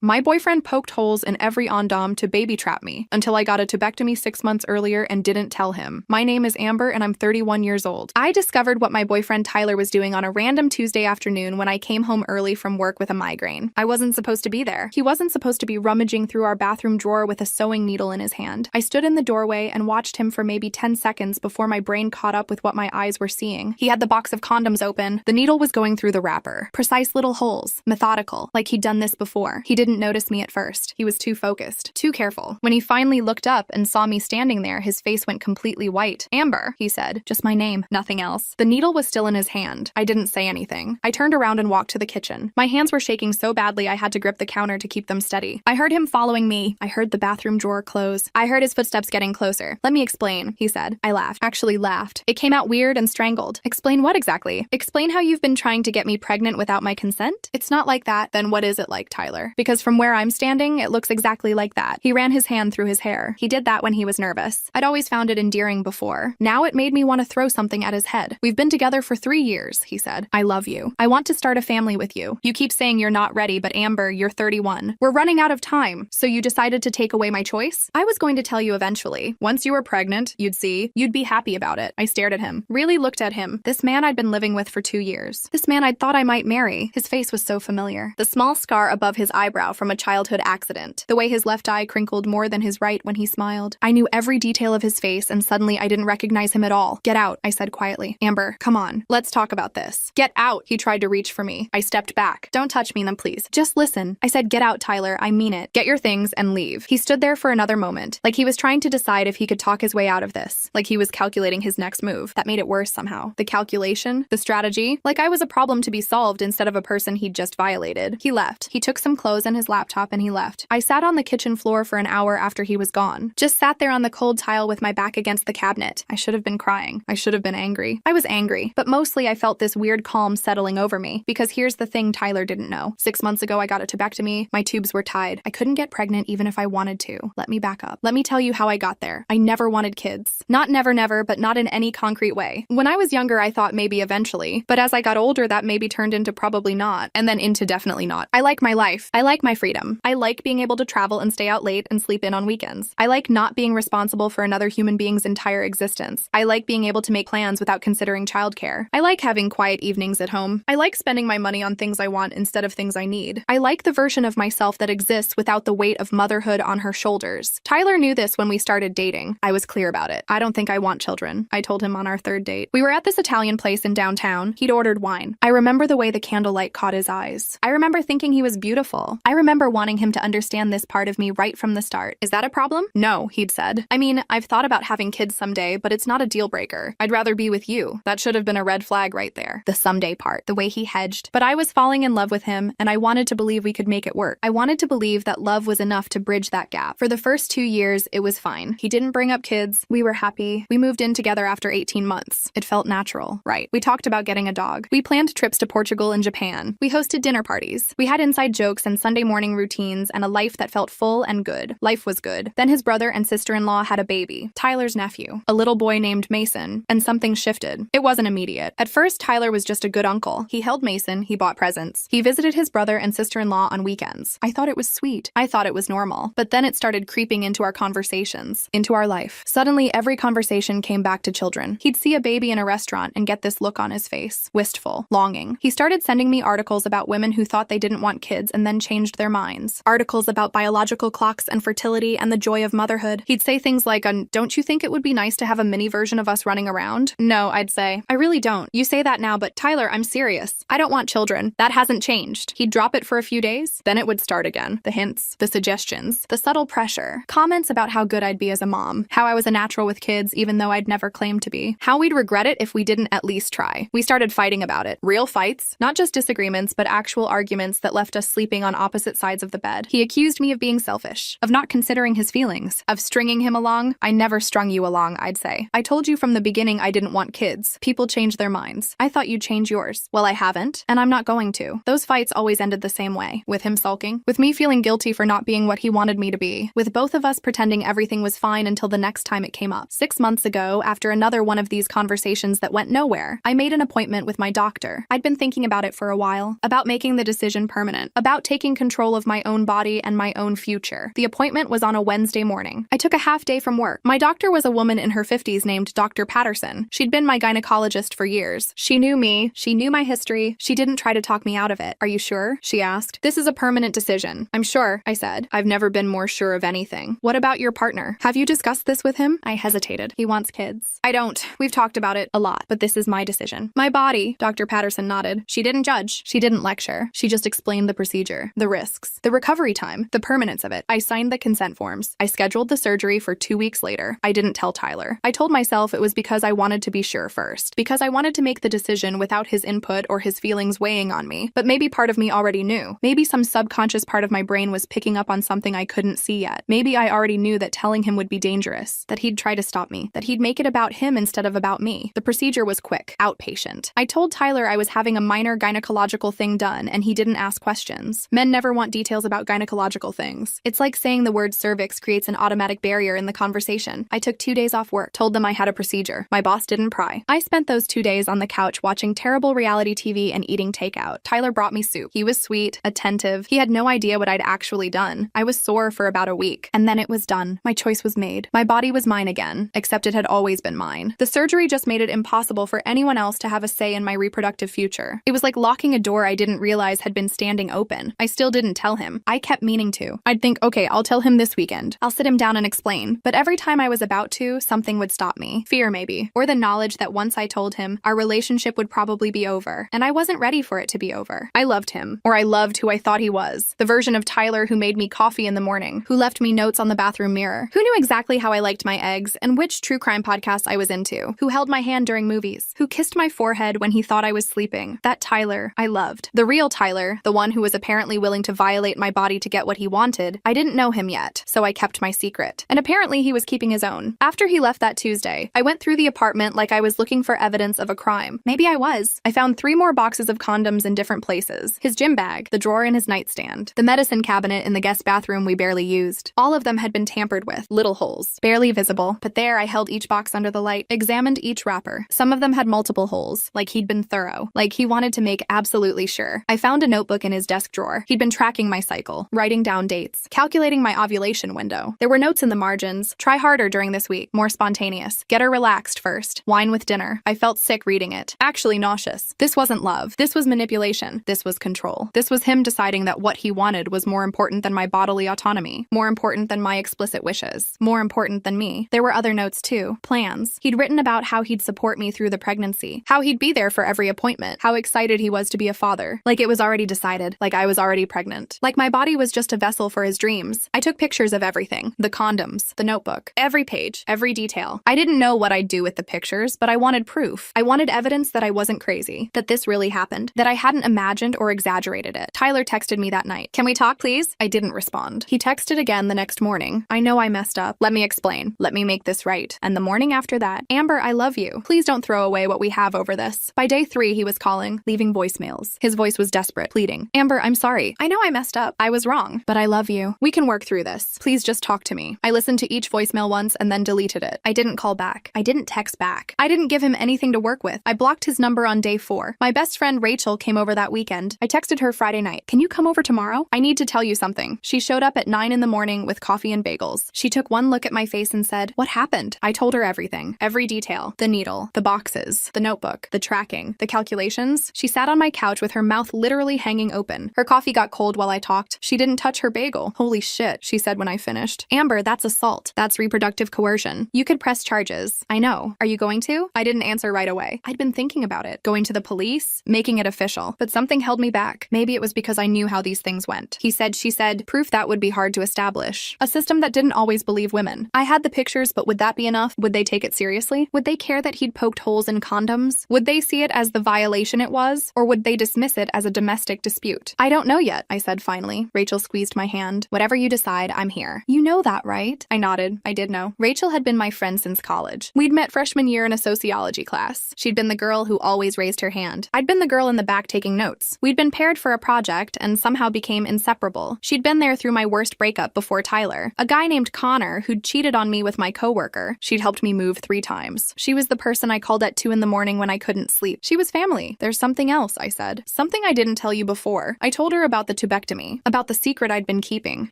My boyfriend poked holes in every ondom to baby trap me until I got a tubectomy 6 months earlier and didn't tell him. My name is Amber and I'm 31 years old. I discovered what my boyfriend Tyler was doing on a random Tuesday afternoon when I came home early from work with a migraine. I wasn't supposed to be there. He wasn't supposed to be rummaging through our bathroom drawer with a sewing needle in his hand. I stood in the doorway and watched him for maybe 10 seconds before my brain caught up with what my eyes were seeing. He had the box of condoms open. The needle was going through the wrapper. Precise little holes. Methodical. Like he'd done this before. He didn't notice me at first. He was too focused. Too careful. When he finally looked up and saw me standing there, his face went completely white. Amber, he said. Just my name. Nothing else. The needle was still in his hand. I didn't say anything. I turned around and walked to the kitchen. My hands were shaking so badly I had to grip the counter to keep them steady. I heard him following me. I heard the bathroom drawer close. I heard his footsteps getting closer. Let me explain, he said. I laughed. Actually laughed. It came out weird and strangled. Explain what exactly? Explain how you've been trying to get me pregnant without my consent? It's not like that. Then what is it like, Tyler? Because from where I'm standing, it looks exactly like that. He ran his hand through his hair. He did that when he was nervous. I'd always found it endearing before. Now it made me want to throw something at his head. We've been together for 3 years, he said. I love you. I want to start a family with you. You keep saying you're not ready, but Amber, you're 31. We're running out of time. So you decided to take away my choice? I was going to tell you eventually. Once you were pregnant, you'd see. You'd be happy about it. I stared at him. Really looked at him. This man I'd been living with for 2 years. This man I'd thought I might marry. His face was so familiar. The small scar above his eyebrow from a childhood accident. The way his left eye crinkled more than his right when he smiled. I knew every detail of his face and suddenly I didn't recognize him at all. Get out, I said quietly. Amber, come on. Let's talk about this. Get out. He tried to reach for me. I stepped back. Don't touch me then, please. Just listen. I said, get out, Tyler. I mean it. Get your things and leave. He stood there for another moment, like he was trying to decide if he could talk his way out of this, like he was calculating his next move. That made it worse somehow. The calculation, the strategy, like I was a problem to be solved instead of a person he'd just violated. He left. He took some clothes and his laptop and he left. I sat on the kitchen floor for an hour after he was gone. Just sat there on the cold tile with my back against the cabinet. I should have been crying. I should have been angry. I was angry, but mostly I felt this weird calm settling over me because here's the thing Tyler didn't know. 6 months ago, I got a tubectomy. My tubes were tied. I couldn't get pregnant even if I wanted to. Let me back up. Let me tell you how I got there. I never wanted kids. Not never, but not in any concrete way. When I was younger, I thought maybe eventually, but as I got older, that maybe turned into probably not, and then into definitely not. I like my life. I like my freedom. I like being able to travel and stay out late and sleep in on weekends. I like not being responsible for another human being's entire existence. I like being able to make plans without considering childcare. I like having quiet evenings at home. I like spending my money on things I want instead of things I need. I like the version of myself that exists without the weight of motherhood on her shoulders. Tyler knew this when we started dating. I was clear about it. I don't think I want children, I told him on our 3rd date. We were at this Italian place in downtown. He'd ordered wine. I remember the way the candlelight caught his eyes. I remember thinking he was beautiful. I remember wanting him to understand this part of me right from the start. Is that a problem? No, he'd said. I mean, I've thought about having kids someday, but it's not a deal breaker. I'd rather be with you. That should have been a red flag right there. The someday part. The way he hedged. But I was falling in love with him, and I wanted to believe we could make it work. I wanted to believe that love was enough to bridge that gap. For the first 2 years, it was fine. He didn't bring up kids. We were happy. We moved in together after 18 months. It felt natural. Right. We talked about getting a dog. We planned trips to Portugal and Japan. We hosted dinner parties. We had inside jokes and Sunday morning routines and a life that felt full and good. Life was good. Then his brother and sister-in-law had a baby, Tyler's nephew, a little boy named Mason, and something shifted. It wasn't immediate. At first, Tyler was just a good uncle. He held Mason. He bought presents. He visited his brother and sister-in-law on weekends. I thought it was sweet. I thought it was normal. But then it started creeping into our conversations, into our life. Suddenly, every conversation came back to children. He'd see a baby in a restaurant and get this look on his face. Wistful. Longing. He started sending me articles about women who thought they didn't want kids and then changed their minds. Articles about biological clocks and fertility and the joy of motherhood. He'd say things like, don't you think it would be nice to have a mini version of us running around? No, I'd say, I really don't. You say that now, but Tyler, I'm serious. I don't want children. That hasn't changed. He'd drop it for a few days, then it would start again. The hints, the suggestions, the subtle pressure, comments about how good I'd be as a mom, how I was a natural with kids even though I'd never claimed to be, how we'd regret it if we didn't at least try. We started fighting about it. Real fights, not just disagreements, but actual arguments that left us sleeping on opposite sides of the bed. He accused me of being selfish, of not considering his feelings, of stringing him along. I never strung you along, I'd say. I told you from the beginning I didn't want kids. People change their minds. I thought you'd change yours. Well, I haven't, and I'm not going to. Those fights always ended the same way, with him sulking, with me feeling guilty for not being what he wanted me to be, with both of us pretending everything was fine until the next time it came up. 6 months ago, after another one of these conversations that went nowhere, I made an appointment with my doctor. I'd been thinking about it for a while, about making the decision permanent, about taking control control of my own body and my own future. The appointment was on a Wednesday morning. I took a half day from work. My doctor was a woman in her 50s named Dr. Patterson. She'd been my gynecologist for years. She knew me. She knew my history. She didn't try to talk me out of it. Are you sure? She asked. This is a permanent decision. I'm sure, I said. I've never been more sure of anything. What about your partner? Have you discussed this with him? I hesitated. He wants kids. I don't. We've talked about it a lot, but this is my decision. My body, Dr. Patterson nodded. She didn't judge. She didn't lecture. She just explained the procedure, the risks, the recovery time, the permanence of it. I signed the consent forms. I scheduled the surgery for 2 weeks later. I didn't tell Tyler. I told myself it was because I wanted to be sure first, because I wanted to make the decision without his input or his feelings weighing on me. But maybe part of me already knew. Maybe some subconscious part of my brain was picking up on something I couldn't see yet. Maybe I already knew that telling him would be dangerous, that he'd try to stop me, that he'd make it about him instead of about me. The procedure was quick, outpatient. I told Tyler I was having a minor gynecological thing done, and he didn't ask questions. Men never want details about gynecological things. It's like saying the word cervix creates an automatic barrier in the conversation. I took 2 days off work, told them I had a procedure. My boss didn't pry. I spent those 2 days on the couch watching terrible reality TV and eating takeout. Tyler brought me soup. He was sweet, attentive. He had no idea what I'd actually done. I was sore for about a week, and then it was done. My choice was made. My body was mine again, except it had always been mine. The surgery just made it impossible for anyone else to have a say in my reproductive future. It was like locking a door I didn't realize had been standing open. I still didn't tell him. I kept meaning to. I'd think, okay, I'll tell him this weekend. I'll sit him down and explain. But every time I was about to, something would stop me. Fear, maybe. Or the knowledge that once I told him, our relationship would probably be over. And I wasn't ready for it to be over. I loved him. Or I loved who I thought he was. The version of Tyler who made me coffee in the morning, who left me notes on the bathroom mirror, who knew exactly how I liked my eggs and which true crime podcast I was into, who held my hand during movies, who kissed my forehead when he thought I was sleeping. That Tyler I loved. The real Tyler, the one who was apparently willing to violate my body to get what he wanted, I didn't know him yet, so I kept my secret. And apparently he was keeping his own. After he left that Tuesday, I went through the apartment like I was looking for evidence of a crime. Maybe I was. I found 3 more boxes of condoms in different places. His gym bag, the drawer in his nightstand, the medicine cabinet in the guest bathroom we barely used. All of them had been tampered with. Little holes. Barely visible. But there I held each box under the light, examined each wrapper. Some of them had multiple holes, like he'd been thorough, like he wanted to make absolutely sure. I found a notebook in his desk drawer. He'd been tracking my cycle, writing down dates, calculating my ovulation window. There were notes in the margins. Try harder during this week. More spontaneous. Get her relaxed first. Wine with dinner. I felt sick reading it. Actually nauseous. This wasn't love. This was manipulation. This was control. This was him deciding that what he wanted was more important than my bodily autonomy, more important than my explicit wishes, more important than me. There were other notes too. Plans. He'd written about how he'd support me through the pregnancy, how he'd be there for every appointment, how excited he was to be a father, like it was already decided, like I was already pregnant, like my body was just a vessel for his dreams. I took pictures of everything, the condoms, the notebook, every page, every detail. I didn't know what I'd do with the pictures, but I wanted proof. I wanted evidence that I wasn't crazy, that this really happened, that I hadn't imagined or exaggerated it. Tyler texted me that night. Can we talk, please? I didn't respond. He texted again the next morning. I know I messed up. Let me explain. Let me make this right. And the morning after that, Amber, I love you. Please don't throw away what we have over this. By day 3, he was calling, leaving voicemails. His voice was desperate, pleading. Amber, I'm sorry. I know I messed up. I was wrong, but I love you. We can work through this. Please just talk to me. I listened to each voicemail once and then deleted it. I didn't call back. I didn't text back. I didn't give him anything to work with. I blocked his number on day 4. My best friend Rachel came over that weekend. I texted her Friday night. Can you come over tomorrow? I need to tell you something. She showed up at 9 in the morning with coffee and bagels. She took one look at my face and said, what happened? I told her everything. Every detail. The needle. The boxes. The notebook. The tracking. The calculations. She sat on my couch with her mouth literally hanging open. Her coffee got cold while I talked. She didn't touch her bagel. Holy shit, she said when I finished. Amber, that's assault. That's reproductive coercion. You could press charges. I know. Are you going to? I didn't answer right away. I'd been thinking about it. Going to the police? Making it official. But something held me back. Maybe it was because I knew how these things went. He said, she said, proof that would be hard to establish. A system that didn't always believe women. I had the pictures, but would that be enough? Would they take it seriously? Would they care that he'd poked holes in condoms? Would they see it as the violation it was? Or would they dismiss it as a domestic dispute? I don't know yet, I said finally. Rachel squeezed my hand. Whatever you decide, I'm here. You know that, right? I nodded. I did know. Rachel had been my friend since college. We'd met freshman year in a sociology class. She'd been the girl who always raised her hand. I'd been the girl in the back taking notes. We'd been paired for a project and somehow became inseparable. She'd been there through my worst breakup before Tyler. A guy named Connor who'd cheated on me with my coworker. She'd helped me move 3 times. She was the person I called at 2 in the morning when I couldn't sleep. She was family. There's something else, I said. Something I didn't tell you before. I told her about the tubectomy, about the secret I'd been keeping,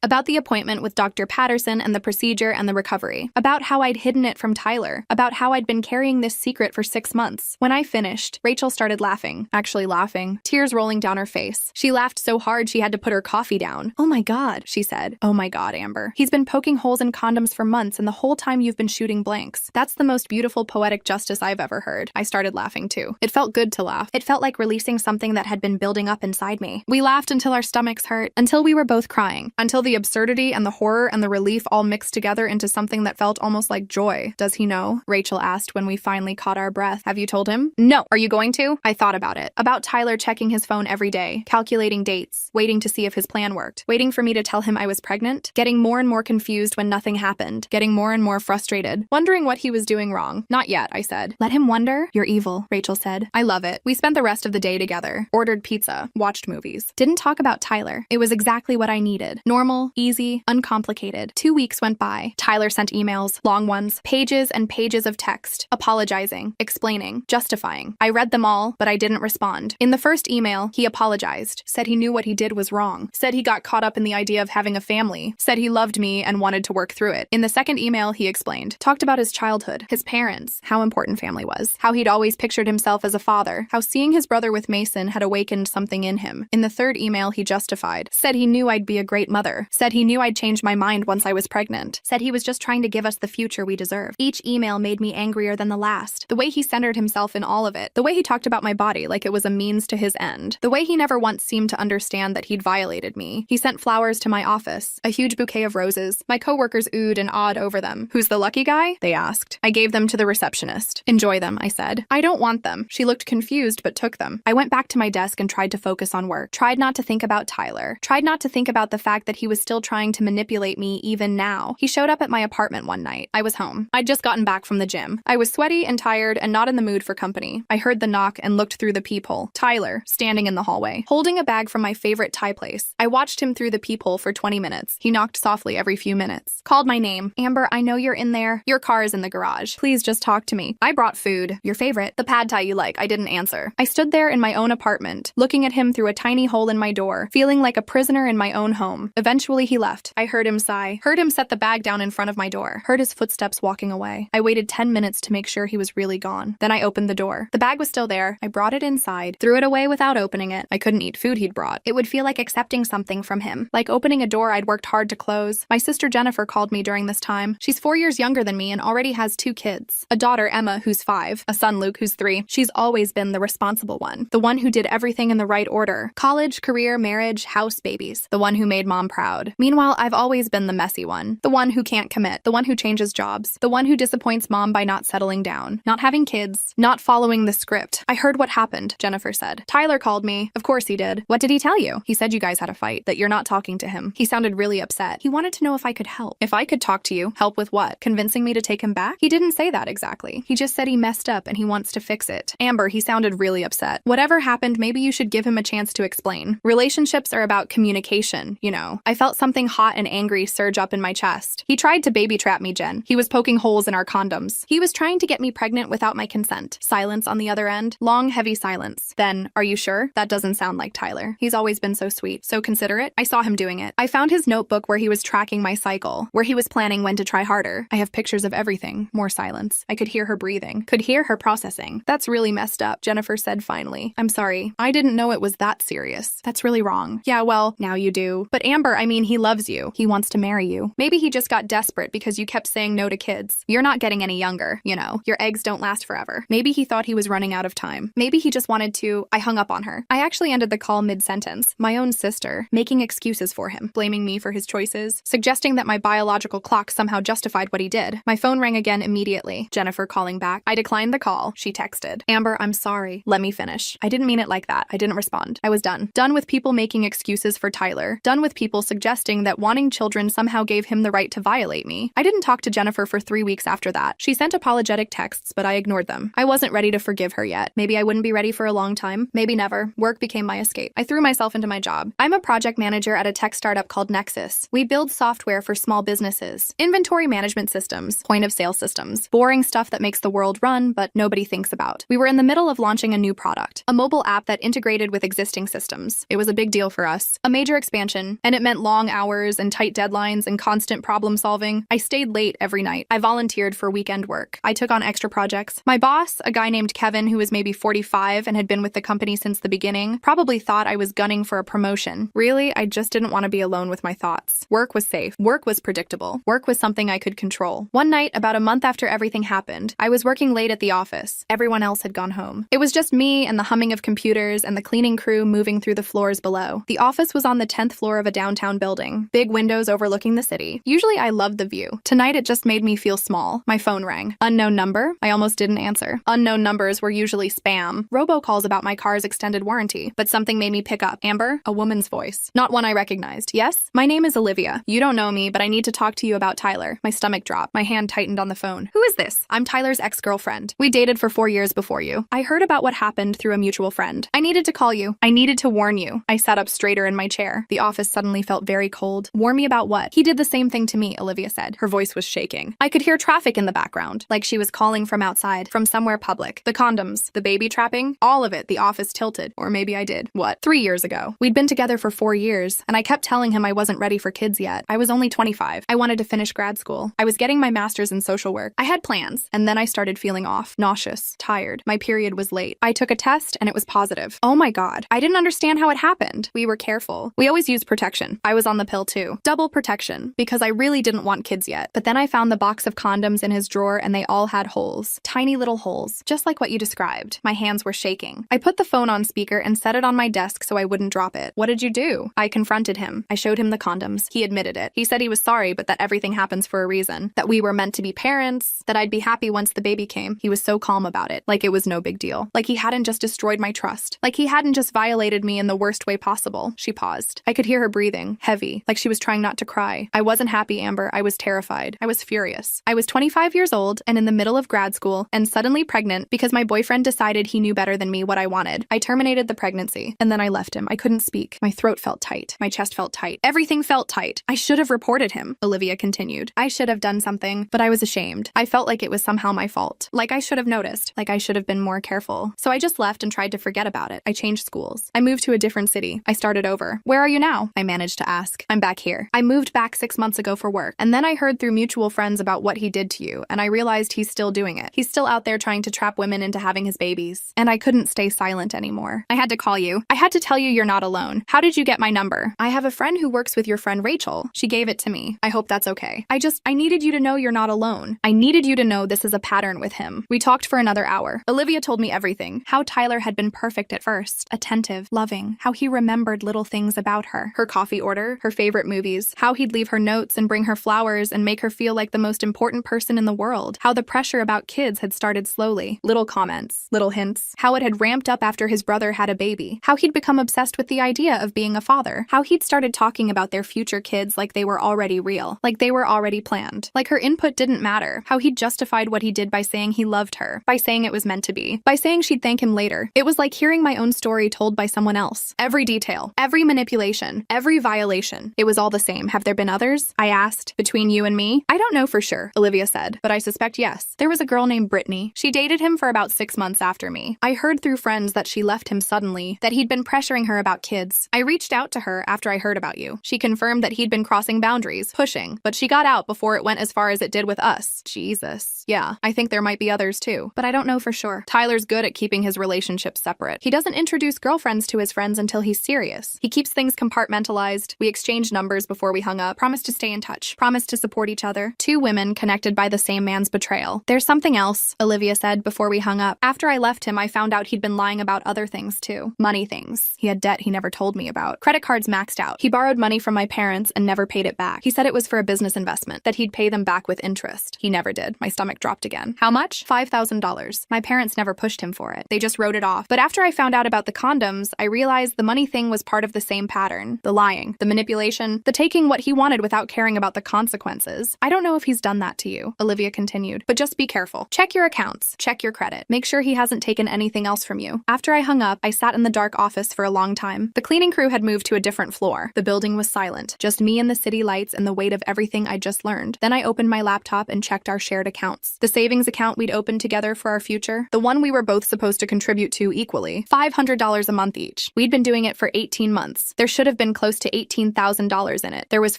about the appointment with Dr. Patterson and the procedure and the recovery, about how I'd hidden it from Tyler, about how I'd been carrying this secret for 6 months. When I finished, Rachel started laughing, actually laughing, tears rolling down her face. She laughed so hard she had to put her coffee down. "Oh my God," she said. "Oh my God, Amber. He's been poking holes in condoms for months and the whole time you've been shooting blanks. That's the most beautiful poetic justice I've ever heard." I started laughing too. It felt good to laugh. It felt like releasing something that had been building up inside me. We laughed until our stomachs hurt, until we were both crying, until the absurdity and the horror and the relief all mixed together into something that felt almost like joy. "Does he know?" Rachel asked when we finally caught our breath. "Have you told him?" "No. Are you going to?" I thought about it. About Tyler checking his phone every day, calculating dates, waiting to see if his plan worked, waiting for me to tell him I was pregnant, getting more and more confused when nothing happened, getting more and more frustrated, wondering what he was doing wrong. "Not yet," I said. "Let him wonder?" "You're evil," Rachel said. "I love it." We spent the rest of the day together, ordered pizza, watched movies, didn't talk about Tyler. It was exactly what I needed. Normal, easy, uncomplicated. 2 weeks went by. Tyler sent emails, long ones, pages and pages of text, apologizing, explaining, justifying. I read them all, but I didn't respond. In the first email, he apologized, said he knew what he did was wrong, said he got caught up in the idea of having a family, said he loved me and wanted to work through it. In the second email, he explained, talked about his childhood, his parents, how important family was, how he'd always pictured himself as a father, how seeing his brother with Mason had awakened something in him. In the third email, he justified, said he knew I'd be a great mother, said he knew I'd change my mind once I was pregnant, said he was just trying to give us the future we deserve. Each email made me angrier than the last. The way he centered himself in all of it, the way he talked about my body like it was a means to his end, the way he never once seemed to understand that he'd violated me. He sent flowers to my office, a huge bouquet of roses. My coworkers oohed and awed over them. "Who's the lucky guy?" they asked. I gave them to the receptionist. "Enjoy them," I said. "I don't want them." She looked confused but took them. I went back to my desk and tried to focus on work. Tried not to think about Tyler. Tried not to think about the fact that he was still trying to manipulate me even now. He showed up at my apartment one night. I was home. I'd just gotten back from the gym. I was sweaty and tired and not in the mood for company. I heard the knock and looked through the peephole. Tyler, standing in the hallway, holding a bag from my favorite Thai place. I watched him through the peephole for 20 minutes. He knocked softly every few minutes. Called my name. "Amber, I know you're in there. Your car is in the garage. Please just talk to me. I brought food. Your favorite. The pad thai you like." I didn't answer. I stood there in my own apartment, looking at him through a tiny hole in my door, feeling like a prisoner in my own home. Eventually he left. I heard him sigh. Heard him set the bag down in front of my door. Heard his footsteps walking away. I waited 10 minutes to make sure he was really gone. Then I opened the door. The bag was still there. I brought it inside, threw it away without opening it. I couldn't eat food he'd brought. It would feel like accepting something from him, like opening a door I'd worked hard to close. My sister Jennifer called me during this time. She's 4 years younger than me and already has 2 kids. A daughter, Emma, who's 5, a son, Luke, who's 3. She's always been the responsible one, the one who did everything in the right order. College, career, marriage, house, babies. The one who made mom proud. Meanwhile, I've always been the messy one, the one who can't commit, the one who changes jobs, the one who disappoints mom by not settling down, not having kids, not following the script. "I heard what happened," Jennifer said. "Tyler called me." "Of course he did." "What did he tell you?" "He said you guys had a fight, that you're not talking to him." He sounded really upset. He wanted to know if I could help. If I could talk to you. Help with what? Convincing me to take him back? He didn't say that exactly. He just said he messed up and he wants to fix it. Amber, he sounded really upset. Whatever happened, maybe you should give him a chance to explain. Relationships are about communication, you know. I felt something hot and angry surge up in my chest. He tried to baby trap me, Jen. He was poking holes in our condoms. He was trying to get me pregnant without my consent. Silence on the other end. Long, heavy silence. Then, "Are you sure?" That doesn't sound like Tyler. He's always been so sweet, so considerate. I saw him doing it. I found his notebook where he was tracking my cycle, where he was planning when to try harder. I have pictures of everything. More silence. I could hear her breathing. Could hear her processing. "That's really messed up," Jennifer said finally. "I'm sorry. I didn't know it was that serious. That's really wrong." "Yeah, well, now you do." "But Amber, I mean, he loves you. He wants to marry you. Maybe he just got desperate because you kept saying no to kids. You're not getting any younger, you know. Your eggs don't last forever. Maybe he thought he was running out of time. Maybe he just wanted to—" I hung up on her. I actually ended the call mid-sentence. My own sister, making excuses for him, blaming me for his choices, suggesting that my biological clock somehow justified what he did. My phone rang again immediately. Jennifer calling back. I declined the call. She texted, "Amber, I'm sorry. Let me finish. I didn't mean it like that." I didn't respond. I was done. Done with people making excuses for Tyler. Done with people suggesting that wanting children somehow gave him the right to violate me. I didn't talk to Jennifer for 3 weeks after that. She sent apologetic texts, but I ignored them. I wasn't ready to forgive her yet. Maybe I wouldn't be ready for a long time. Maybe never. Work became my escape. I threw myself into my job. I'm a project manager at a tech startup called Nexus. We build software for small businesses. Inventory management systems. Point of sale systems. Boring stuff that makes the world run, but nobody thinks about. We were in the middle of launching a new product. A mobile app that integrated with existing systems. It was a big deal deal for us. A major expansion, and it meant long hours and tight deadlines and constant problem solving. I stayed late every night. I volunteered for weekend work. I took on extra projects. My boss, a guy named Kevin who was maybe 45 and had been with the company since the beginning, probably thought I was gunning for a promotion. Really, I just didn't want to be alone with my thoughts. Work was safe. Work was predictable. Work was something I could control. One night, about a month after everything happened, I was working late at the office. Everyone else had gone home. It was just me and the humming of computers and the cleaning crew moving through the floors below. The office was on the 10th floor of a downtown building, big windows overlooking the city. Usually I loved the view. Tonight it just made me feel small. My phone rang. Unknown number? I almost didn't answer. Unknown numbers were usually spam. Robocalls about my car's extended warranty. But something made me pick up. Amber? A woman's voice. Not one I recognized. Yes? My name is Olivia. You don't know me, but I need to talk to you about Tyler. My stomach dropped. My hand tightened on the phone. Who is this? I'm Tyler's ex-girlfriend. We dated for 4 years before you. I heard about what happened through a mutual friend. I needed to call you. I needed to warn you. I sat up straighter in my chair. The office suddenly felt very cold. Warn me about what? He did the same thing to me, Olivia said. Her voice was shaking. I could hear traffic in the background, like she was calling from outside, from somewhere public. The condoms, the baby trapping, all of it. The office tilted. Or maybe I did. What? 3 years ago. We'd been together for 4 years, and I kept telling him I wasn't ready for kids yet. I was only 25. I wanted to finish grad school. I was getting my master's in social work. I had plans, and then I started feeling off, nauseous, tired. My period was late. I took a test, and it was positive. Oh my God. I didn't understand how it happened. We were careful. We always used protection. I was on the pill too. Double protection, because I really didn't want kids yet. But then I found the box of condoms in his drawer, and they all had holes. Tiny little holes, just like what you described. My hands were shaking. I put the phone on speaker and set it on my desk so I wouldn't drop it. What did you do? I confronted him. I showed him the condoms. He admitted it. He said he was sorry, but that everything happens for a reason. That we were meant to be parents. That I'd be happy once the baby came. He was so calm about it. Like it was no big deal. Like he hadn't just destroyed my trust. Like he hadn't just violated me in the worst way possible. She paused. I could hear her breathing, heavy, like she was trying not to cry. I wasn't happy, Amber. I was terrified. I was furious. I was 25 years old and in the middle of grad school and suddenly pregnant because my boyfriend decided he knew better than me what I wanted. I terminated the pregnancy and then I left him. I couldn't speak. My throat felt tight. My chest felt tight. Everything felt tight. I should have reported him, Olivia continued. I should have done something, but I was ashamed. I felt like it was somehow my fault. Like I should have noticed. Like I should have been more careful. So I just left and tried to forget about it. I changed schools. I moved to a different city. I started over. Where are you now? I managed to ask. I'm back here. I moved back 6 months ago for work. And then I heard through mutual friends about what he did to you, and I realized he's still doing it. He's still out there trying to trap women into having his babies. And I couldn't stay silent anymore. I had to call you. I had to tell you you're not alone. How did you get my number? I have a friend who works with your friend Rachel. She gave it to me. I hope that's okay. I needed you to know you're not alone. I needed you to know this is a pattern with him. We talked for another hour. Olivia told me everything. How Tyler had been perfect at first. Attentive, loving. How he remembered little things about her. Her coffee order, her favorite movies. How he'd leave her notes and bring her flowers and make her feel like the most important person in the world. How the pressure about kids had started slowly. Little comments, little hints. How it had ramped up after his brother had a baby. How he'd become obsessed with the idea of being a father. How he'd started talking about their future kids like they were already real. Like they were already planned. Like her input didn't matter. How he'd justified what he did by saying he loved her. By saying it was meant to be. By saying she'd thank him later. It was like hearing my own story told by someone else. Every detail. Every manipulation. Every violation. It was all the same. Have there been others? I asked. Between you and me? I don't know for sure, Olivia said, but I suspect yes. There was a girl named Brittany. She dated him for about 6 months after me. I heard through friends that she left him suddenly, that he'd been pressuring her about kids. I reached out to her after I heard about you. She confirmed that he'd been crossing boundaries, pushing, but she got out before it went as far as it did with us. Jesus. Yeah, I think there might be others too, but I don't know for sure. Tyler's good at keeping his relationships separate. He doesn't introduce girlfriends to his friends until he's serious. He keeps things compartmentalized. We exchanged numbers before we hung up, promised to stay in touch, promised to support each other. 2 women connected by the same man's betrayal. There's something else, Olivia said before we hung up. After I left him, I found out he'd been lying about other things too. Money things. He had debt he never told me about. Credit cards maxed out. He borrowed money from my parents and never paid it back. He said it was for a business investment, that he'd pay them back with interest. He never did. My stomach dropped again. How much? $5,000. My parents never pushed him for it. They just wrote it off. But after I found out about the condoms, I realized the money thing was part of the same pattern. The lying, the manipulation, the taking what he wanted without caring about the consequences. I don't know if he's done that to you, Olivia continued, but just be careful. Check your accounts. Check your credit. Make sure he hasn't taken anything else from you. After I hung up, I sat in the dark office for a long time. The cleaning crew had moved to a different floor. The building was silent. Just me and the city lights and the weight of everything I'd just learned. Then I opened my laptop and checked our shared accounts. The savings account we'd opened together for our future. The one we were both supposed to contribute to equally. $500 a month each. We'd been doing it for 18 months. There should have been close to $18,000 in it. There was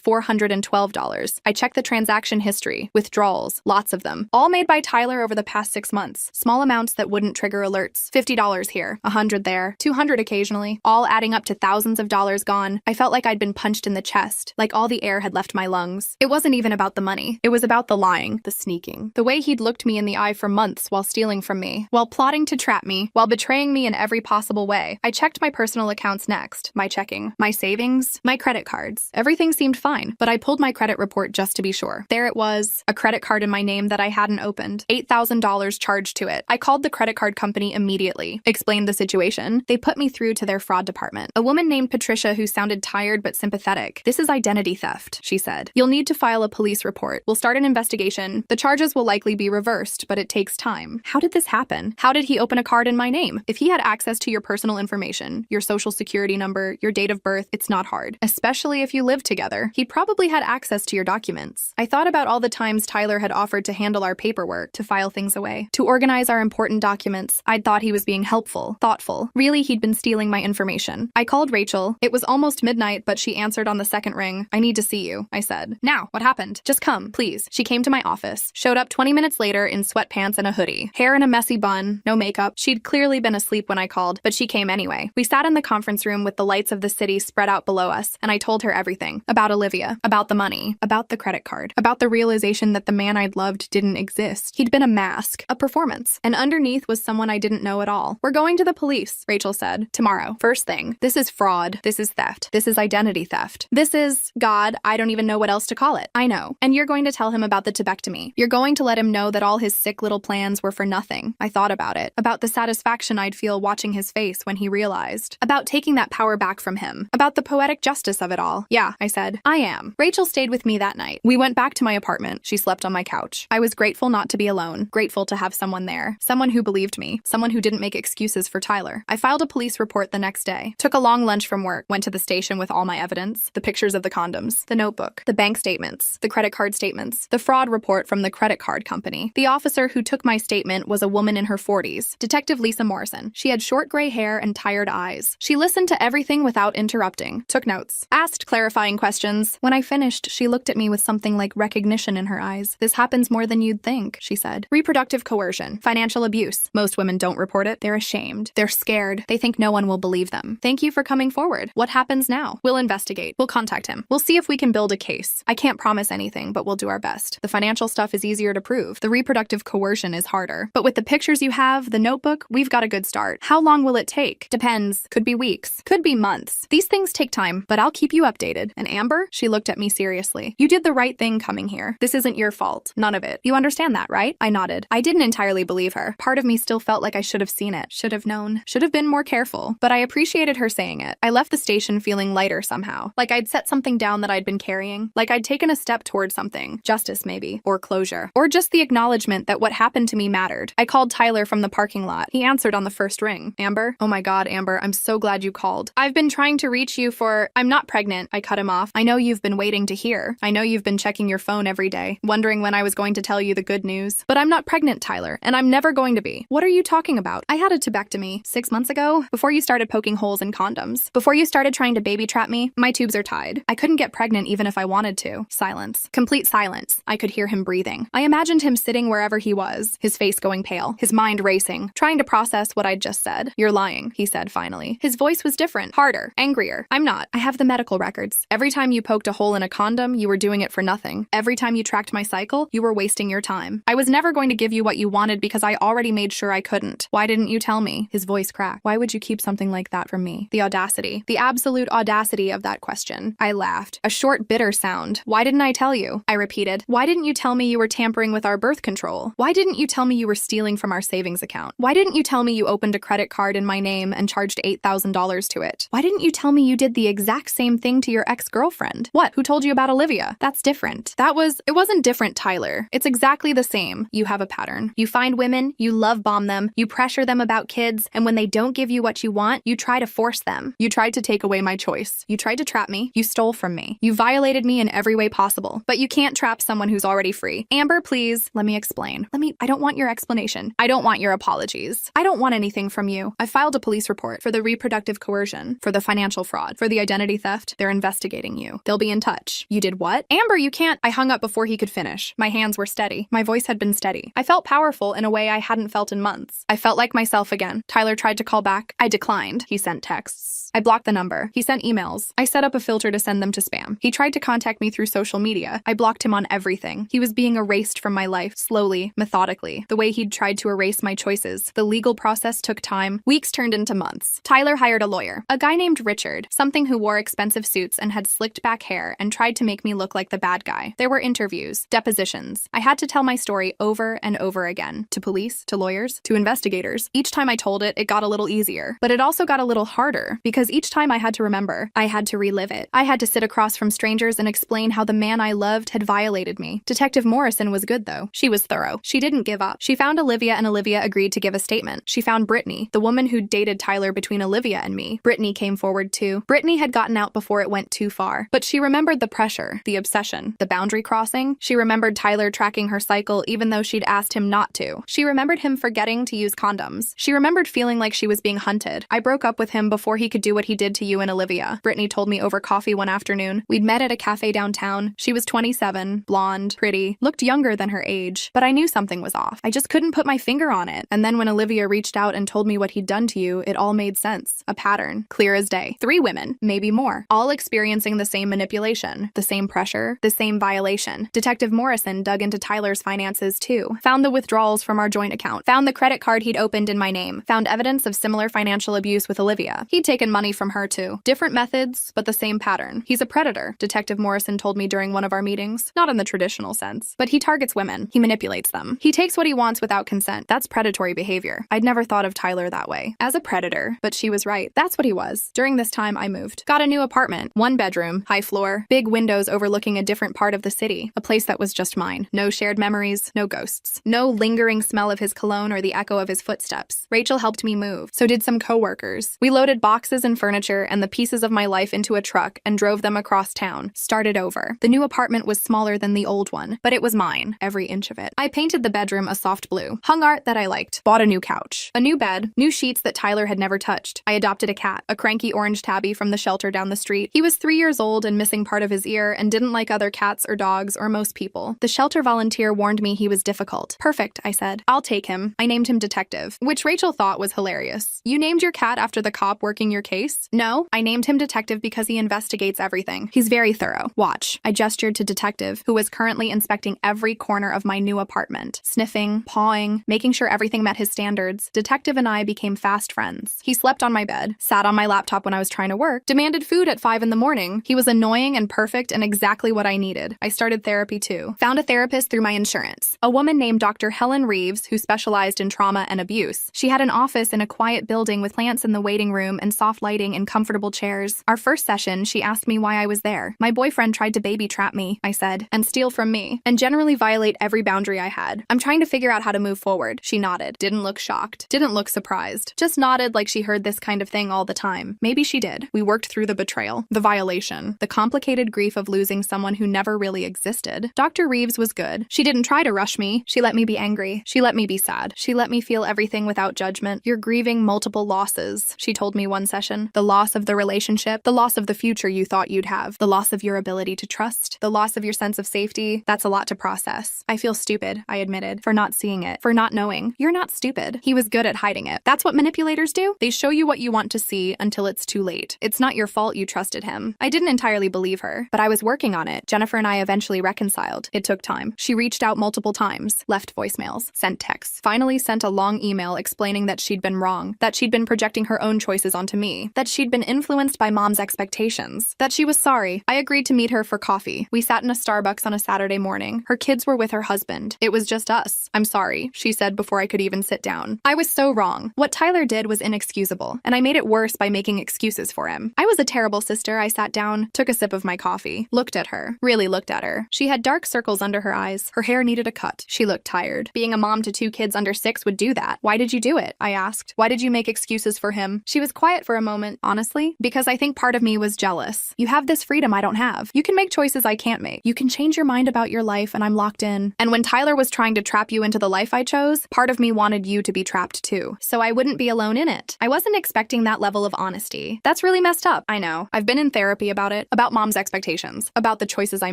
$412. I checked the transaction history. Withdrawals, lots of them. All made by Tyler over the past 6 months. Small amounts that wouldn't trigger alerts. $50 here, $100 there, $200 occasionally, all adding up to thousands of dollars gone. I felt like I'd been punched in the chest, like all the air had left my lungs. It wasn't even about the money. It was about the lying, the sneaking, the way he'd looked me in the eye for months while stealing from me, while plotting to trap me, while betraying me in every possible way. I checked my personal accounts next, my checking, my savings, my credit cards. Everything seemed fine, but I pulled my credit report just to be sure. There it was, a credit card in my name that I hadn't opened, $8,000 charged to it. I called the credit card company immediately, explained the situation. They put me through to their fraud department. A woman named Patricia who sounded tired but sympathetic. "This is identity theft," she said. "You'll need to file a police report. We'll start an investigation. The charges will likely be reversed, but it takes time." How did this happen? How did he open a card in my name? If he had access to your personal information, your social security number, your date of birth, it's not hard. Especially if you live together. He probably had access to your documents. I thought about all the times Tyler had offered to handle our paperwork, to file things away, to organize our important documents. I'd thought he was being helpful, thoughtful. Really, he'd been stealing my information. I called Rachel. It was almost midnight, but she answered on the second ring. "I need to see you," I said. "Now, what happened? Just come, please." She came to my office, showed up 20 minutes later in sweatpants and a hoodie, hair in a messy bun, no makeup. She'd clearly been asleep when I called, but she came anyway. We sat in the conference room with the lights of the city spread out below us, and I told her everything. About Olivia, about the money, about the credit card, about the realization that the man I'd loved didn't exist. He'd been a mask, a performance, and underneath was someone I didn't know at all. "We're going to the police," Rachel said. "Tomorrow. First thing. This is fraud. This is theft. This is identity theft. This is, God, I don't even know what else to call it. I know. And you're going to tell him about the tubectomy. You're going to let him know that all his sick little plans were for nothing." I thought about it. About the satisfaction I'd feel watching his face when he realized. About taking that power back from him. About the poetic justice of it all. "Yeah," I said. "I am." Rachel stayed with me that night. We went back to my apartment. She slept on my couch. I was grateful not to be alone. Grateful to have someone there. Someone who believed me. Someone who didn't make excuses for Tyler. I filed a police report the next day. Took a long lunch from work. Went to the station with all my evidence. The pictures of the condoms. The notebook. The bank statements. The credit card statements. The fraud report from the credit card company. The officer who took my statement was a woman in her 40s. Detective Lisa Morrison. She had short gray hair and tired eyes. She listened to everything without interrupting. Took notes. Asked clarifying questions. When I finished, she looked at me with something like recognition in her eyes. "This happens more than you'd think," she said. "Reproductive coercion. Financial abuse. Most women don't report it. They're ashamed. They're scared. They think no one will believe them. Thank you for coming forward. What happens now? We'll investigate. We'll contact him. We'll see if we can build a case. I can't promise anything, but we'll do our best. The financial stuff is easier to prove. The reproductive coercion is harder. But with the pictures you have, the notebook, we've got a good start. How long will it take? Depends. Could be weeks. Could be months. These things take time, but I'll keep you updated. And Amber?" She looked at me seriously. "You did the right thing coming here. This isn't your fault. None of it. You understand that, right?" I nodded. I didn't entirely believe her. Part of me still felt like I should have seen it. Should have known. Should have been more careful. But I appreciated her saying it. I left the station feeling lighter somehow. Like I'd set something down that I'd been carrying. Like I'd taken a step toward something. Justice, maybe. Or closure. Or just the acknowledgement that what happened to me mattered. I called Tyler from the parking lot. He answered on the first ring. "Amber? Oh my God, Amber, I'm so glad you called. I've been trying to reach you for— I'm not pregnant," I cut him off. "I know you've been waiting to hear. I know you've been checking your phone every day, wondering when I was going to tell you the good news. But I'm not pregnant, Tyler, and I'm never going to be." "What are you talking about? I had a tubectomy 6 months ago, before you started poking holes in condoms. Before you started trying to baby trap me. My tubes are tied. I couldn't get pregnant even if I wanted to." Silence. Complete silence. I could hear him breathing. I imagined him sitting wherever he was, his face going pale, his mind racing, trying to process what I'd just said. "You're lying," he said finally. His voice was different, harder, angrier. "I'm not. I have the medical records. Every time you poked a hole in a condom, you were doing it for nothing. Every time you tracked my cycle, you were wasting your time. I was never going to give you what you wanted because I already made sure I couldn't. Why didn't you tell me?" His voice cracked. "Why would you keep something like that from me?" The audacity, the absolute audacity of that question. I laughed. A short, bitter sound. "Why didn't I tell you?" I repeated. "Why didn't you tell me you were tampering with our birth control? Why didn't you tell me you were stealing from our savings account? Why didn't you tell me you opened a credit card in my name and charged $8,000 to it? Why didn't you tell me you did the exact same thing to your ex-girlfriend? What? Who told you about Olivia? That's different. It wasn't different, Tyler. It's exactly the same. You have a pattern. You find women, you love bomb them, you pressure them about kids, and when they don't give you what you want, you try to force them. You tried to take away my choice. You tried to trap me. You stole from me. You violated me in every way possible. But you can't trap someone who's already free. Amber, please, let me explain. I don't want your explanation. I don't want your apologies. I don't want anything from you. I filed a police report for the reproductive coercion coercion. For the financial fraud. For the identity theft, they're investigating you. They'll be in touch. You did what? Amber, you can't. I hung up before he could finish. My hands were steady. My voice had been steady. I felt powerful in a way I hadn't felt in months. I felt like myself again. Tyler tried to call back. I declined. He sent texts. I blocked the number. He sent emails. I set up a filter to send them to spam. He tried to contact me through social media. I blocked him on everything. He was being erased from my life, slowly, methodically, the way he'd tried to erase my choices. The legal process took time. Weeks turned into months. Tyler hired a lawyer, a guy named Richard, something who wore expensive suits and had slicked back hair and tried to make me look like the bad guy. There were interviews, depositions. I had to tell my story over and over again, to police, to lawyers, to investigators. Each time I told it, it got a little easier, but it also got a little harder because each time I had to remember, I had to relive it. I had to sit across from strangers and explain how the man I loved had violated me. Detective Morrison was good though. She was thorough. She didn't give up. She found Olivia and Olivia agreed to give a statement. She found Brittany, the woman who dated Tyler between Olivia and me. Brittany came forward too. Brittany had gotten out before it went too far, but she remembered the pressure, the obsession, the boundary crossing. She remembered Tyler tracking her cycle even though she'd asked him not to. She remembered him forgetting to use condoms. She remembered feeling like she was being hunted. I broke up with him before he could do what he did to you and Olivia. Brittany told me over coffee one afternoon. We'd met at a cafe downtown. She was 27, blonde, pretty, looked younger than her age, but I knew something was off. I just couldn't put my finger on it. And then when Olivia reached out and told me what he'd done to you, it all made sense. A pattern, clear as day. 3 women, maybe more, all experiencing the same manipulation, the same pressure, the same violation. Detective Morrison dug into Tyler's finances too, found the withdrawals from our joint account, found the credit card he'd opened in my name, found evidence of similar financial abuse with Olivia. He'd taken money from her too. Different methods, but the same pattern. He's a predator, Detective Morrison told me during one of our meetings. Not in the traditional sense, but he targets women. He manipulates them. He takes what he wants without consent. That's predatory behavior. I'd never thought of Tyler that way. As a predator, but she was right. That's what he was. During this time, I moved. Got a new apartment. 1 bedroom, high floor, big windows overlooking a different part of the city. A place that was just mine. No shared memories, no ghosts. No lingering smell of his cologne or the echo of his footsteps. Rachel helped me move. So did some coworkers. We loaded boxes and furniture and the pieces of my life into a truck and drove them across town. Started over. The new apartment was smaller than the old one, but it was mine, every inch of it. I painted the bedroom a soft blue. Hung art that I liked. Bought a new couch. A new bed. New sheets that Tyler had never touched. I adopted a cat. A cranky orange tabby from the shelter down the street. He was 3 years old and missing part of his ear and didn't like other cats or dogs or most people. The shelter volunteer warned me he was difficult. Perfect, I said. I'll take him. I named him Detective, which Rachel thought was hilarious. You named your cat after the cop working your case? No, I named him Detective because he investigates everything. He's very thorough. Watch. I gestured to Detective, who was currently inspecting every corner of my new apartment. Sniffing, pawing, making sure everything met his standards. Detective and I became fast friends. He slept on my bed, sat on my laptop when I was trying to work, demanded food at 5 in the morning. He was annoying and perfect and exactly what I needed. I started therapy too. Found a therapist through my insurance. A woman named Dr. Helen Reeves, who specialized in trauma and abuse. She had an office in a quiet building with plants in the waiting room and soft lighting and comfortable chairs. Our first session, she asked me why I was there. My boyfriend tried to baby trap me, I said, and steal from me, and generally violate every boundary I had. I'm trying to figure out how to move forward. She nodded. Didn't look shocked. Didn't look surprised. Just nodded like she heard this kind of thing all the time. Maybe she did. We worked through the betrayal, the violation, the complicated grief of losing someone who never really existed. Dr. Reeves was good. She didn't try to rush me. She let me be angry. She let me be sad. She let me feel everything without judgment. You're grieving multiple losses, she told me one session. The loss of the relationship, the loss of the future you thought you'd have, the loss of your ability to trust, the loss of your sense of safety. That's a lot to process. I feel stupid, I admitted, for not seeing it, for not knowing. You're not stupid. He was good at hiding it. That's what manipulators do. They show you what you want to see until it's too late. It's not your fault you trusted him. I didn't entirely believe her, but I was working on it. Jennifer and I eventually reconciled. It took time. She reached out multiple times, left voicemails, sent texts, finally sent a long email explaining that she'd been wrong, that she'd been projecting her own choices onto me, that she'd been influenced by mom's expectations, that she was sorry. I agreed to meet her for coffee. We sat in a Starbucks on a Saturday morning. Her kids were with her husband. It was just us. I'm sorry, she said before I could even sit down. I was so wrong. What Tyler did was inexcusable, and I made it worse by making excuses for him. I was a terrible sister. I sat down, took a sip of my coffee, looked at her, really looked at her. She had dark circles under her eyes. Her hair needed a cut. She looked tired. Being a mom to 2 kids under 6 would do that. Why did you do it? I asked. Why did you make excuses for him? She was quiet for a moment. moment, honestly, because I think part of me was jealous. You have this freedom I don't have. You can make choices I can't make. You can change your mind about your life and I'm locked in. And when Tyler was trying to trap you into the life I chose, part of me wanted you to be trapped too, so I wouldn't be alone in it. I wasn't expecting that level of honesty. That's really messed up, I know. I've been in therapy about it, about mom's expectations, about the choices I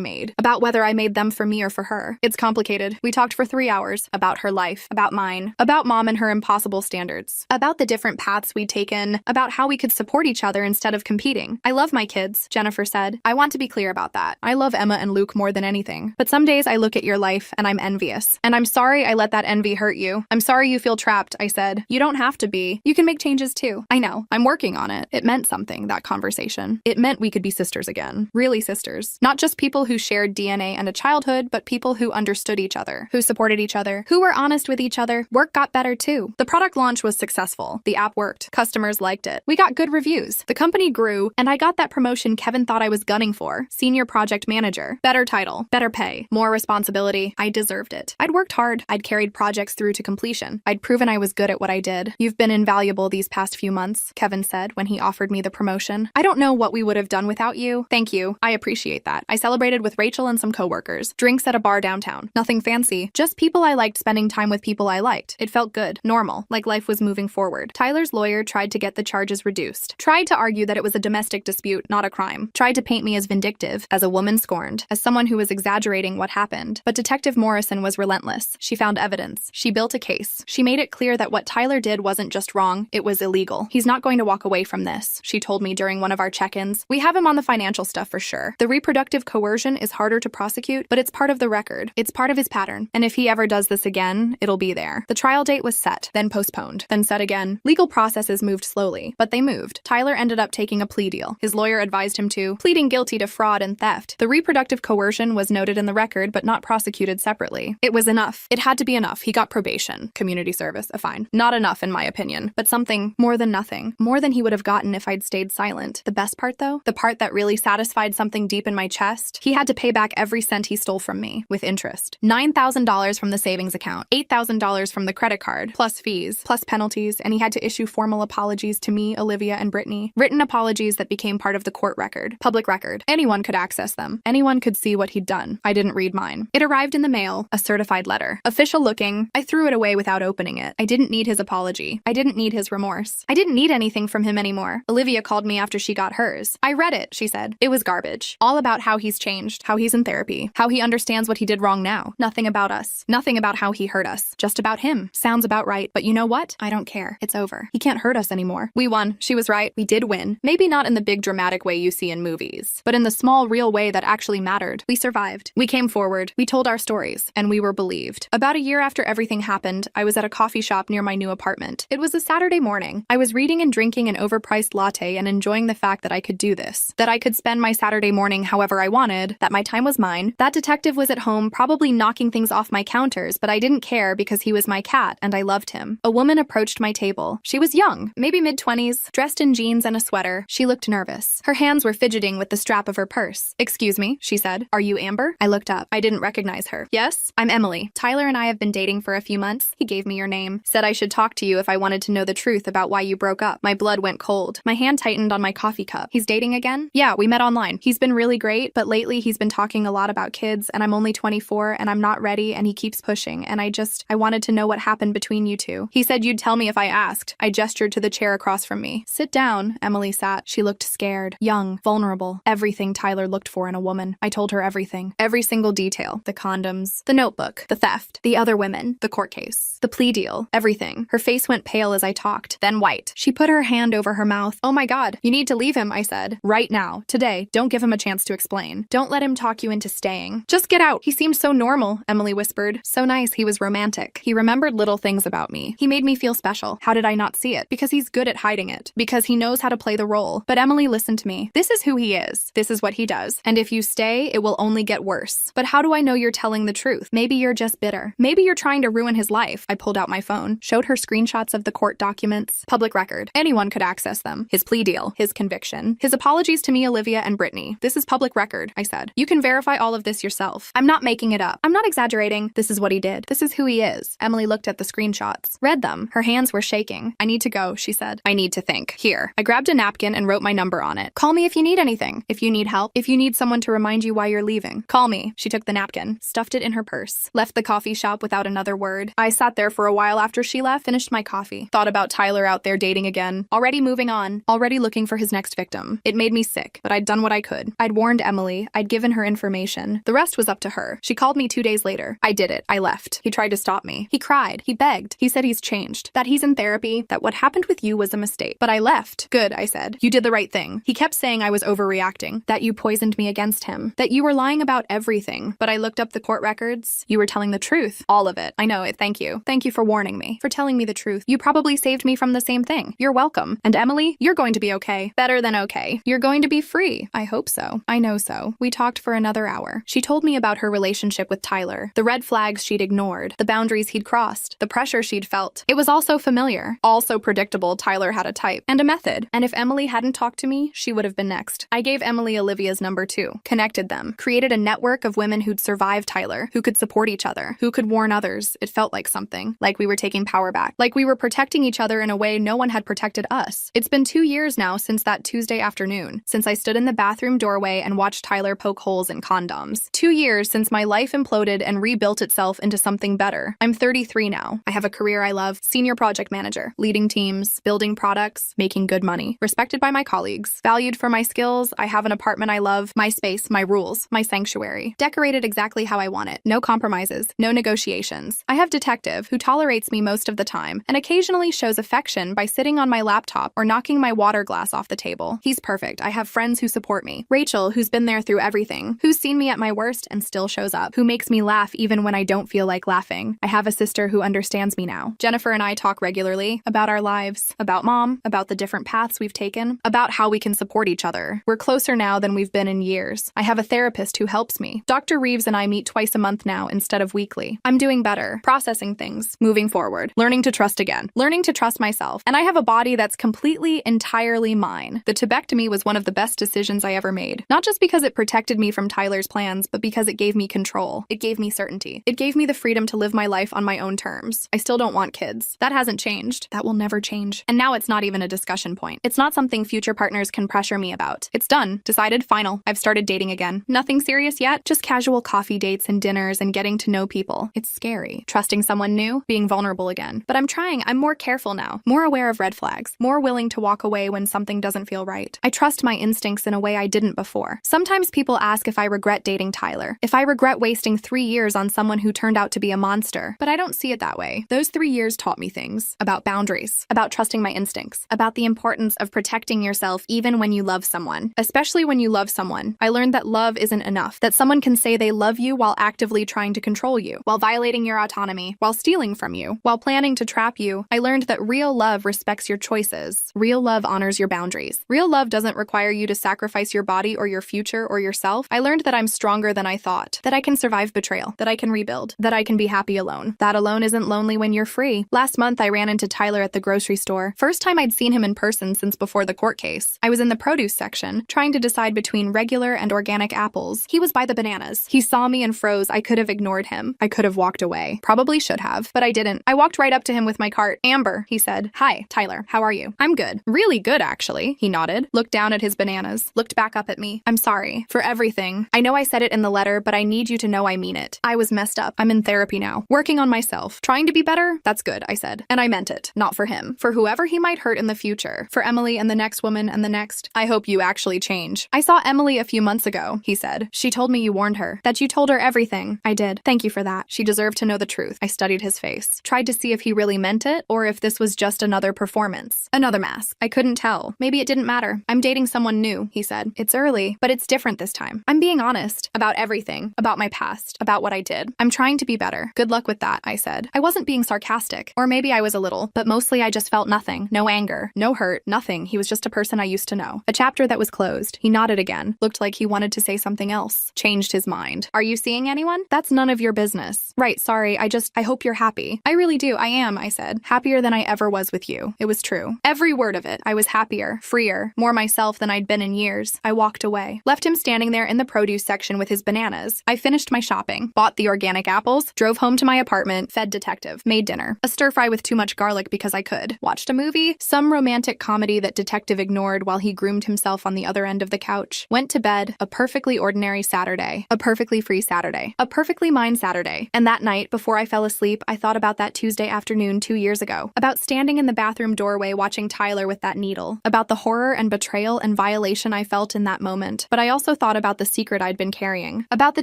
made, about whether I made them for me or for her. It's complicated. We talked for 3 hours about her life, about mine, about mom and her impossible standards, about the different paths we'd taken, about how we could support each other instead of competing. I love my kids, Jennifer said. I want to be clear about that. I love Emma and Luke more than anything. But some days I look at your life and I'm envious. And I'm sorry I let that envy hurt you. I'm sorry you feel trapped, I said. You don't have to be. You can make changes too. I know. I'm working on it. It meant something, that conversation. It meant we could be sisters again. Really sisters. Not just people who shared DNA and a childhood, but people who understood each other, who supported each other, who were honest with each other. Work got better too. The product launch was successful. The app worked. Customers liked it. We got good reviews. The company grew, and I got that promotion Kevin thought I was gunning for. Senior project manager. Better title. Better pay. More responsibility. I deserved it. I'd worked hard. I'd carried projects through to completion. I'd proven I was good at what I did. You've been invaluable these past few months, Kevin said when he offered me the promotion. I don't know what we would have done without you. Thank you. I appreciate that. I celebrated with Rachel and some coworkers. Drinks at a bar downtown. Nothing fancy. Just people I liked spending time with people I liked. It felt good. Normal. Like life was moving forward. Tyler's lawyer tried to get the charges reduced. Tried to argue that it was a domestic dispute, not a crime. Tried to paint me as vindictive, as a woman scorned, as someone who was exaggerating what happened. But Detective Morrison was relentless. She found evidence. She built a case. She made it clear that what Tyler did wasn't just wrong, it was illegal. He's not going to walk away from this, she told me during one of our check-ins. We have him on the financial stuff for sure. The reproductive coercion is harder to prosecute, but it's part of the record. It's part of his pattern. And if he ever does this again, it'll be there. The trial date was set, then postponed, then set again. Legal processes moved slowly, but they moved. Tyler ended up taking a plea deal. His lawyer advised him to, pleading guilty to fraud and theft. The reproductive coercion was noted in the record, but not prosecuted separately. It was enough. It had to be enough. He got probation, community service, a fine. Not enough in my opinion, but something more than nothing. More than he would have gotten if I'd stayed silent. The best part though, the part that really satisfied something deep in my chest, he had to pay back every cent he stole from me, with interest. $9,000 from the savings account, $8,000 from the credit card, plus fees, plus penalties, and he had to issue formal apologies to me, Olivia, and Brittany. Written apologies that became part of the court record. Public record. Anyone could access them. Anyone could see what he'd done. I didn't read mine. It arrived in the mail, a certified letter. Official looking. I threw it away without opening it. I didn't need his apology. I didn't need his remorse. I didn't need anything from him anymore. Olivia called me after she got hers. I read it, she said. It was garbage. All about how he's changed, how he's in therapy, how he understands what he did wrong now. Nothing about us. Nothing about how he hurt us. Just about him. Sounds about right. But you know what? I don't care. It's over. He can't hurt us anymore. We won. She was right. We did win. Maybe not in the big dramatic way you see in movies, but in the small, real way that actually mattered. We survived. We came forward. We told our stories, and we were believed. About a year after everything happened, I was at a coffee shop near my new apartment. It was a Saturday morning. I was reading and drinking an overpriced latte and enjoying the fact that I could do this, that I could spend my Saturday morning however I wanted, that my time was mine. That detective was at home probably knocking things off my counters, but I didn't care because he was my cat and I loved him. A woman approached my table. She was young, maybe mid-20s, dressed in jeans and a sweater. She looked nervous. Her hands were fidgeting with the strap of her purse. "Excuse me," she said. "Are you Amber?" I looked up. I didn't recognize her. "Yes, I'm Emily. Tyler and I have been dating for a few months. He gave me your name. Said I should talk to you if I wanted to know the truth about why you broke up." My blood went cold. My hand tightened on my coffee cup. "He's dating again?" "Yeah, we met online. He's been really great, but lately he's been talking a lot about kids, and I'm only 24, and I'm not ready, and he keeps pushing, and I wanted to know what happened between you two. He said you'd tell me if I asked." I gestured to the chair across from me. "Sit down." Emily sat. She looked scared, young, vulnerable. Everything Tyler looked for in a woman. I told her everything. Every single detail. The condoms, the notebook, the theft, the other women, the court case, the plea deal, everything. Her face went pale as I talked, then white. She put her hand over her mouth. "Oh my God, you need to leave him," I said. "Right now. Today. Don't give him a chance to explain. Don't let him talk you into staying. Just get out. He seemed so normal," Emily whispered. "So nice. He was romantic. He remembered little things about me. He made me feel special. How did I not see it? Because he's good at hiding it. Because he knows how to play the role." But Emily listened to me. "This is who he is. This is what he does. And if you stay, it will only get worse. But how do I know you're telling the truth? Maybe you're just bitter. Maybe you're trying to ruin his life." I pulled out my phone, showed her screenshots of the court documents. Public record. Anyone could access them. His plea deal, his conviction, his apologies to me, Olivia, and Brittany. "This is public record," I said. "You can verify all of this yourself. I'm not making it up. I'm not exaggerating. This is what he did. This is who he is." Emily looked at the screenshots, read them. Her hands were shaking. "I need to go," she said. "I need to think." Look, here. I grabbed a napkin and wrote my number on it. Call me if you need anything. If you need help. If you need someone to remind you why you're leaving. Call me. She took the napkin, stuffed it in her purse, left the coffee shop without another word. I sat there for a while after she left, finished my coffee, thought about Tyler out there dating again, already moving on, already looking for his next victim. It made me sick, but I'd done what I could. I'd warned Emily. I'd given her information. The rest was up to her. She called me 2 days later. I did it. I left. He tried to stop me. He cried. He begged. He said he's changed, that he's in therapy, that what happened with you was a mistake. But I left. Good, I said. You did the right thing. He kept saying I was overreacting, that you poisoned me against him, that you were lying about everything. But I looked up the court records. You were telling the truth. All of it. I know it. Thank you. Thank you for warning me, for telling me the truth. You probably saved me from the same thing. You're welcome. And Emily, you're going to be okay. Better than okay. You're going to be free. I hope so. I know so. We talked for another hour. She told me about her relationship with Tyler, the red flags she'd ignored, the boundaries he'd crossed, the pressure she'd felt. It was all so familiar, all so predictable. Tyler had a type and a method. And if Emily hadn't talked to me, she would have been next. I gave Emily Olivia's number too, connected them, created a network of women who'd survived Tyler, who could support each other, who could warn others. It felt like something, like we were taking power back, like we were protecting each other in a way no one had protected us. It's been 2 years now since that Tuesday afternoon, since I stood in the bathroom doorway and watched Tyler poke holes in condoms. 2 years since my life imploded and rebuilt itself into something better. I'm 33 now. I have a career I love, senior project manager, leading teams, building products, making good money, respected by my colleagues, valued for my skills. I have an apartment I love, my space, my rules, my sanctuary, decorated exactly how I want it. No compromises, no negotiations. I have detective who tolerates me most of the time and occasionally shows affection by sitting on my laptop or knocking my water glass off the table. He's perfect. I have friends who support me. Rachel, who's been there through everything, who's seen me at my worst and still shows up, who makes me laugh even when I don't feel like laughing. I have a sister who understands me now. Jennifer and I talk regularly about our lives, about mom, about the different paths we've taken, about how we can support each other. We're closer now than we've been in years. I have a therapist who helps me. Dr. Reeves and I meet twice a month now instead of weekly. I'm doing better, processing things, moving forward, learning to trust again, learning to trust myself. And I have a body that's completely, entirely mine. The tubectomy was one of the best decisions I ever made. Not just because it protected me from Tyler's plans, but because it gave me control. It gave me certainty. It gave me the freedom to live my life on my own terms. I still don't want kids. That hasn't changed. That will never change. And now it's not even a discussion point. It's not something future partners can pressure me about. It's done. Decided. Final. I've started dating again. Nothing serious yet. Just casual coffee dates and dinners and getting to know people. It's scary. Trusting someone new, being vulnerable again. But I'm trying. I'm more careful now. More aware of red flags. More willing to walk away when something doesn't feel right. I trust my instincts in a way I didn't before. Sometimes people ask if I regret dating Tyler. If I regret wasting 3 years on someone who turned out to be a monster. But I don't see it that way. Those 3 years taught me things. About boundaries. About trusting my instincts. About the importance of protecting yourself even when you love someone. Especially when you love someone. I learned that love isn't enough. That someone can say they love you while actively trying to control you. While violating your autonomy. While stealing from you. While planning to trap you. I learned that real love respects your choices. Real love honors your boundaries. Real love doesn't require you to sacrifice your body or your future or yourself. I learned that I'm stronger than I thought. That I can survive betrayal. That I can rebuild. That I can be happy alone. That alone isn't lonely when you're free. Last month I ran into Tyler at the grocery store. First time I'd seen him in person since before the court case. I was in the produce section, trying to decide between regular and organic apples. He was by the bananas. He saw me and froze. I could have ignored him. I could have walked away. Probably should have, but I didn't. I walked right up to him with my cart. Amber, he said. Hi, Tyler. How are you? I'm good. Really good, actually. He nodded, looked down at his bananas, looked back up at me. I'm sorry for everything. I know I said it in the letter, but I need you to know I mean it. I was messed up. I'm in therapy now, working on myself, trying to be better. That's good, I said. And I meant it. Not for him. For whoever he might hurt in the future. For Emily and the next woman and the next. I hope you actually change. I saw Emily a few months ago, he said. She told me you warned her. That you told her everything. I did. Thank you for that. She deserved to know the truth. I studied his face. Tried to see if he really meant it, or if this was just another performance. Another mask. I couldn't tell. Maybe it didn't matter. I'm dating someone new, he said. It's early, but it's different this time. I'm being honest. About everything. About my past. About what I did. I'm trying to be better. Good luck with that, I said. I wasn't being sarcastic. Or maybe I was a little, but mostly I just felt nothing. No anger. No hurt. Nothing. He was just a person I used to know. A chapter that was closed. He nodded again. Looked like he wanted to say something else. Changed his mind. Are you seeing anyone? That's none of your business. Right, sorry. I hope you're happy. I really do. I am, I said. Happier than I ever was with you. It was true. Every word of it. I was happier, freer, more myself than I'd been in years. I walked away. Left him standing there in the produce section with his bananas. I finished my shopping. Bought the organic apples. Drove home to my apartment. Fed detective. Made dinner. A stir fry with too much garlic because I could. Watched a movie. Some romantic comedy that detective ignored while he groomed himself on the other end of the couch. Went to bed, a perfectly ordinary Saturday. A perfectly free Saturday. A perfectly mine Saturday. And that night, before I fell asleep, I thought about that Tuesday afternoon 2 years ago. About standing in the bathroom doorway watching Tyler with that needle. About the horror and betrayal and violation I felt in that moment. But I also thought about the secret I'd been carrying. About the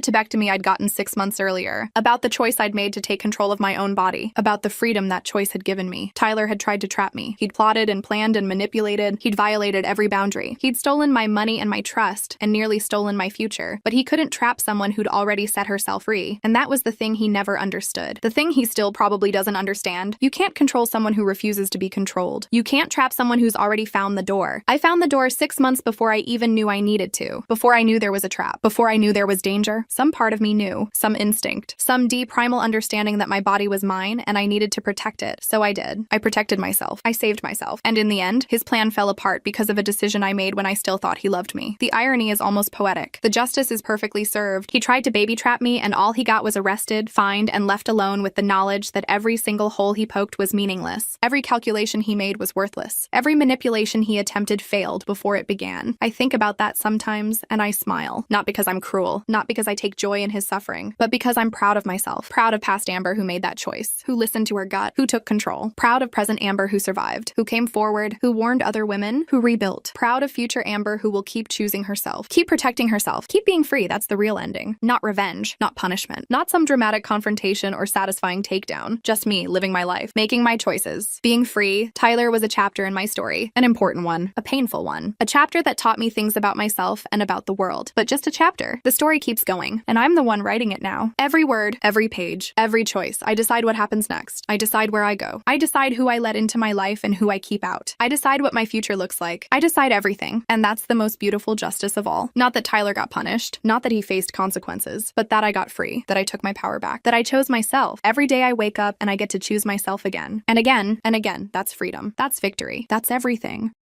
tubectomy I'd gotten 6 months earlier. About the choice I'd made to take control of my own body. About the freedom that choice had given me. Tyler had tried to trap me. He'd plotted and planned and manipulated. He'd violated every boundary. He'd stolen my money and my trust, and nearly stolen my future. But he couldn't trap someone who'd already set herself free. And that was the thing he never understood. The thing he still probably doesn't understand. You can't control someone who refuses to be controlled. You can't trap someone who's already found the door. I found the door 6 months before I even knew I needed to. Before I knew there was a trap. Before I knew there was danger. Some part of me knew. Some instinct. Some deep primal understanding that my body was mine and I needed to protect it. So I did. I protected myself. I saved myself. And in the end, his plan fell apart because of a decision I made when I still thought he loved me. The irony is almost poetic. The justice is perfectly served. He tried to baby trap me and all he got was arrested, fined, and left alone with the knowledge that every single hole he poked was meaningless. Every calculation he made was worthless. Every manipulation he attempted failed before it began. I think about that sometimes and I smile. Not because I'm cruel, not because I take joy in his suffering, but because I'm proud of myself. Proud of past Amber who made that choice, who listened to her gut, who took control. Proud of present Amber who survived, who came forward, who warned other women, who rebuilt. Proud of future Amber who will keep choosing herself, keep protecting herself, keep being free. That's the real ending. Not revenge, not punishment, not some dramatic confrontation or satisfying takedown. Just me living my life, making my choices. Being free. Tyler was a chapter in my story, an important one, a painful one, a chapter that taught me things about myself and about the world, but just a chapter. The story keeps going, and I'm the one writing it now. Every word, every page, every choice. I decide what happens next. I decide where I go. I decide who I let into my life and who I keep out. I decide what my future looks like. I decide everything, and that's the most beautiful justice of all. Not that Tyler got punished, not that he faced consequences, but that I got free, that I took my power back, that I chose myself. Every day I wake up and I get to choose myself again. And again, and again. That's freedom. That's victory. That's everything.